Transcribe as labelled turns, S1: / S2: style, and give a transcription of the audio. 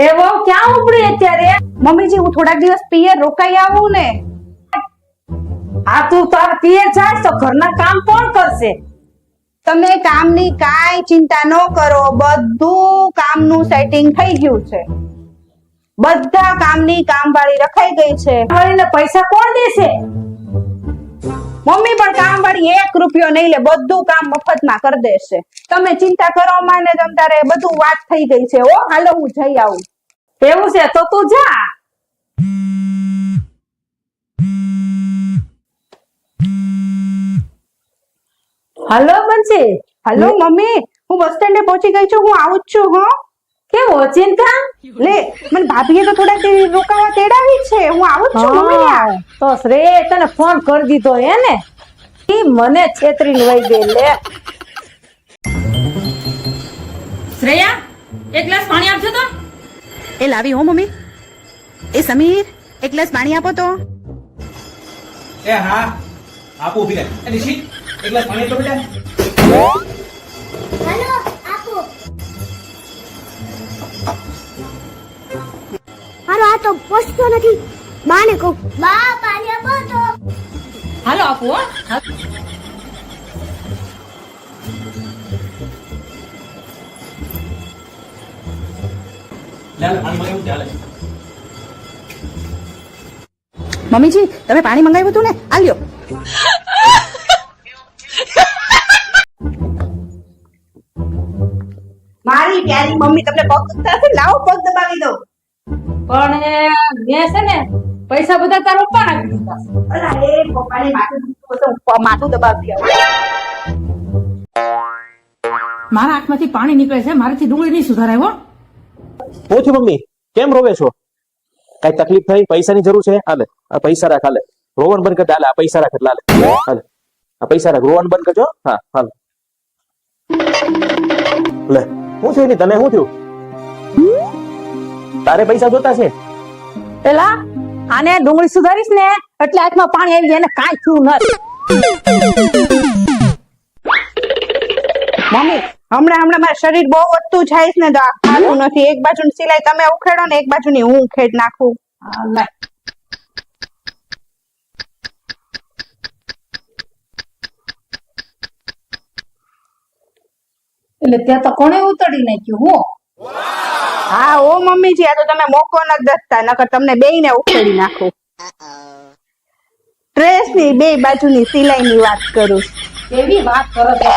S1: એવો ક્યાં ઉપડી અત્યારે?
S2: મમ્મીજી હું થોડાક દિવસ પિયર રોકાઈ આવું ને.
S1: આ તું તાર પિયર જાય તો ઘરના કામ કોણ કરશે?
S2: તમે કામની કાંઈ ચિંતા ન કરો, બધું કામનું સેટિંગ થઈ ગયું છે. બધા કામની કામવાળી રખાઈ ગઈ છે.
S1: કામવાળીને પૈસા કોણ દેશે?
S2: મમ્મી પણ કામવાળી 1 રૂપિયો નહીં લે, બધું કામ મફતમાં કરી દેશે. તમે ચિંતા કરો માં ને તમ તારે બધું વાત થઈ ગઈ છે. ઓ હાલો હું જઈ આવું.
S1: એવું છે તો તું જા. હાલો બંસી.
S2: હાલો મમ્મી, હું બસ સ્ટેન્ડે પહોંચી ગઈ છું. હું આવું જ છું. હો
S1: કેવો ચિંતા?
S2: લે, મને ભાભીએ તો થોડાક દિવસ રોકાવા તેડાવી છે. હું આવું જ છું મમ્મી.
S1: હા, તો શ્રેય તને ફોન કરી દીધો હે ને? ઈ મને છેતરીને વઈ ગઈ લે.
S3: શ્રેયા, એક ગ્લાસ પાણી આપજો તો.
S2: એ લાવી હો મમ્મી. એ સમીર, એક ગ્લાસ પાણી આપો તો.
S4: એ હા આપો ઉભી રહે. એ નિશી એક ગ્લાસ પાણી આપો બેટા.
S5: હાલો આપો. મારો આ તો પહોંચતો નથી. બાને કહું, બા પાણી આપો તો.
S3: હાલો આપો હો.
S4: લે પાણી માંગ્યું ચાલે.
S2: મમ્મીજી, તમે પાણી મંગાવ્યું હતું ને? આ લ્યો. મારી પ્યારી મમ્મી, તમને પગ દુખતા હશે? લાવો પગ દબાવી દો.
S1: પણ મેં છે ને પૈસા બધા તારા પપ્પા નાખી દીધા.
S2: અલા એ પપ્પાને માથું દુખતું હશે, હું માથું દબાવી આવું.
S3: મારા હાથમાંથી પાણી નીકળે છે, મારાથી ડુંગળી નહીં સુધારાય હો.
S6: હું થયું મમ્મી, કેમ રોવે છો? કઈ તકલીફ થઈ? પૈસાની જરૂર છે? હાલે આ પૈસા રાખ. હાલે રોવાનું બંધ કર. હાલે આ પૈસા રાખ. એટલે હાલે હાલે આ પૈસા રાખ. રોવાનું બંધ કરજો. હા હાલ. લે શું થયું? તને શું થયું? તારે પૈસા જોતા છે?
S1: પેલા આને ડુંગળી સુધારીશ ને એટલે હાથમાં પાણી આવી જાય ને કાંઈ થયું નથી.
S2: મમ્મી, હમણાં મારું શરીર બહુ વધતું જાય છે ને તો ખાતું નથી. એક બાજુની સિલાઈ તમે ઉખેડો ને એક બાજુની હું ઉખેડ નાખું.
S1: હા, લે. એટલે ત્યાં તો કોણે ઉતરી નાખ્યું? હું
S2: હા ઓ મમ્મીજી, આ તો તમે મોકો ન દસતા, નકર તમને બેયને ઉખેડી નાખું. ડ્રેસની બે બાજુની સિલાઈની વાત કરું.
S1: કેવી વાત કરો છો?